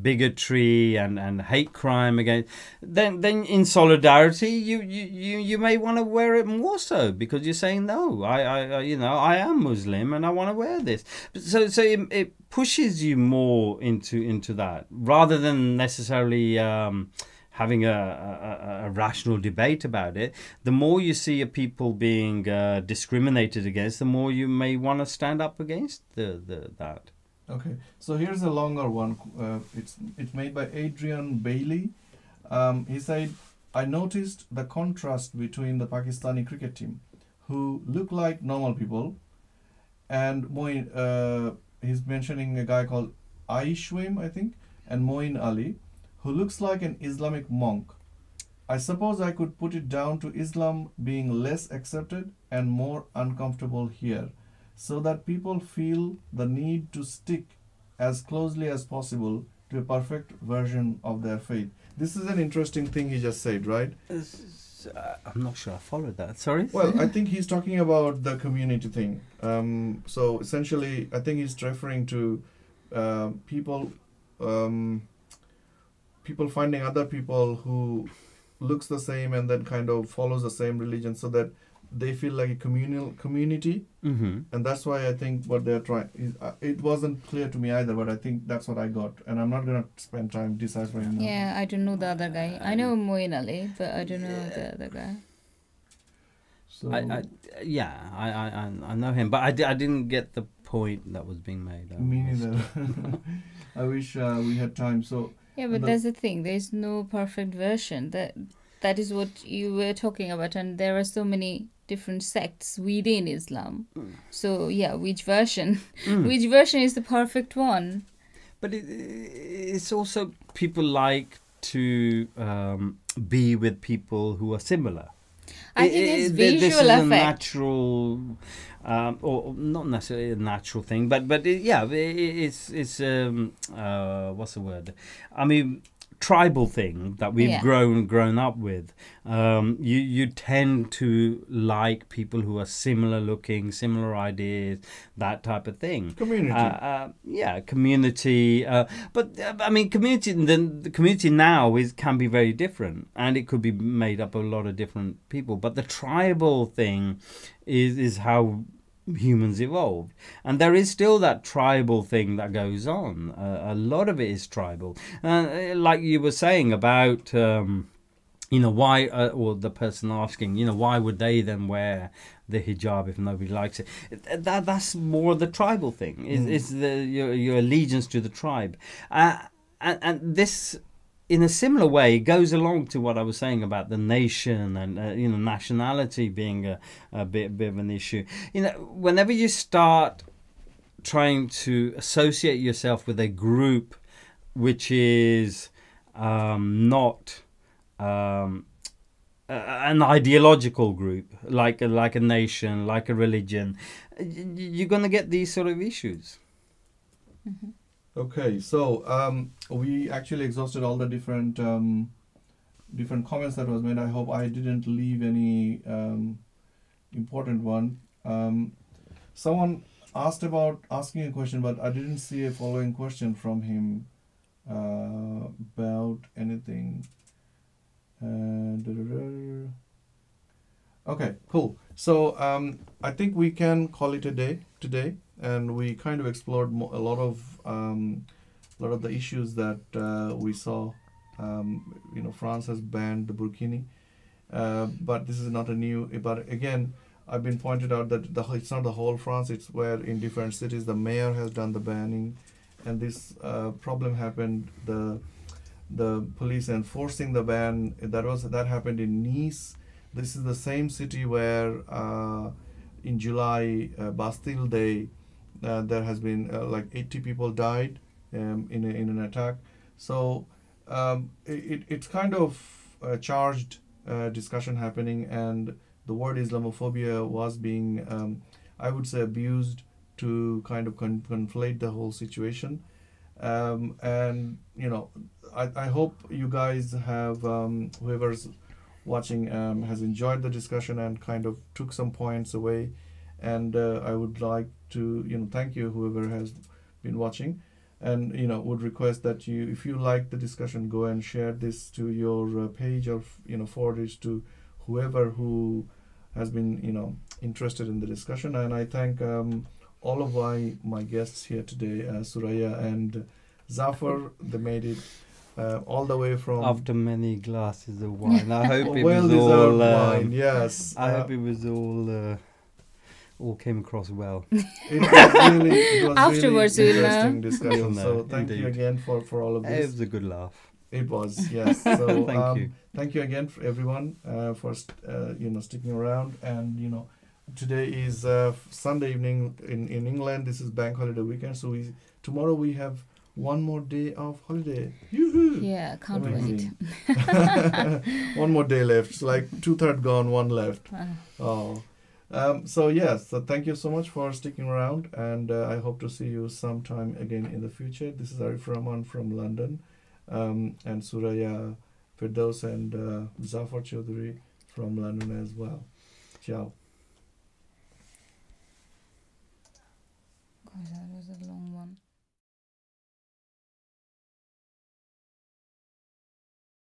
bigotry and hate crime against. Then in solidarity, you may want to wear it more so because you're saying no. I am Muslim and I want to wear this. So it pushes you more into that rather than necessarily. Having a rational debate about it, the more you see people being discriminated against, the more you may want to stand up against that. Okay, so here's a longer one. It's made by Adrian Bailey. He said, I noticed the contrast between the Pakistani cricket team, who look like normal people, and he's mentioning a guy called Aishwim, I think, and Moin Ali, who looks like an Islamic monk. I suppose I could put it down to Islam being less accepted and more uncomfortable here, so that people feel the need to stick as closely as possible to a perfect version of their faith. This is an interesting thing he just said, right? I'm not sure I followed that. Sorry? Well, I think he's talking about the community thing. So essentially, I think he's referring to people finding other people who looks the same and then kind of follows the same religion so that they feel like a community. Mm-hmm. And that's why I think what they're trying is, it wasn't clear to me either, but I think that's what I got. And I'm not going to spend time deciphering now. Yeah, I don't know the other guy. I know Moin Ali, but I don't know the other guy. So I know him, but I didn't get the point that was being made. Me neither. I wish we had time. So yeah, but that's the thing. There's no perfect version. That is what you were talking about, and there are so many different sects within Islam. So yeah, which version? Which version is the perfect one? But it's also people like to be with people who are similar. I think it's visual this is effect. a natural, or not necessarily a natural thing, but it's what's the word? I mean, tribal thing that we've grown up with. You tend to like people who are similar looking, similar ideas, that type of thing. Community. Community. But I mean, the community now can be very different, and it could be made up of a lot of different people. But the tribal thing is how humans evolved, and there is still that tribal thing that goes on. A lot of it is tribal, like you were saying about why, or the person asking, why would they then wear the hijab if nobody likes it? That's more the tribal thing. It's your allegiance to the tribe, and this, in a similar way, goes along to what I was saying about the nation and nationality being a bit of an issue. Whenever you start trying to associate yourself with a group which is not an ideological group, like a nation, like a religion, you're going to get these sort of issues. Mm-hmm. Okay, so we actually exhausted all the different comments that was made. I hope I didn't leave any important one. Someone asked about asking a question, but I didn't see a following question from him about anything. Okay, cool. So I think we can call it a day today. And we kind of explored a lot of the issues that we saw. France has banned the Burkini, but this is not a new. But again, I've been pointed out that it's not the whole France. It's where in different cities the mayor has done the banning, and this problem happened. The police enforcing the ban that happened in Nice. This is the same city where in July, Bastille Day. There has been like 80 people died in an attack. So it's kind of a charged discussion happening, and the word Islamophobia was being, I would say, abused to kind of conflate the whole situation. And I hope you guys have whoever's watching has enjoyed the discussion and kind of took some points away. And I would like to, thank you, whoever has been watching, and would request that you, if you like the discussion, go and share this to your page, or forward it to whoever who has been interested in the discussion. And I thank all of my guests here today, Suraiya and Zafar. They made it all the way from, after many glasses of wine. I hope it well was deserved all wine. Yes, I hope it was all came across well. It was Afterwards, really we'll interesting know. discussion. We'll know, So thank you indeed. again for all of It this. was a good laugh. It was, yes. So Thank you. Thank you again for everyone for sticking around. And today is Sunday evening in England. This is bank holiday weekend. So tomorrow we have one more day of holiday. Yoo-hoo! Yeah, can't Amazing. wait. One more day left. It's like 2/3 gone, one left. Oh. So yes, so thank you so much for sticking around, and I hope to see you sometime again in the future. This is Arif Rahman from London, and Suraiya, Ferdous, and Zafar Choudhary from London as well. Ciao. God, that was a long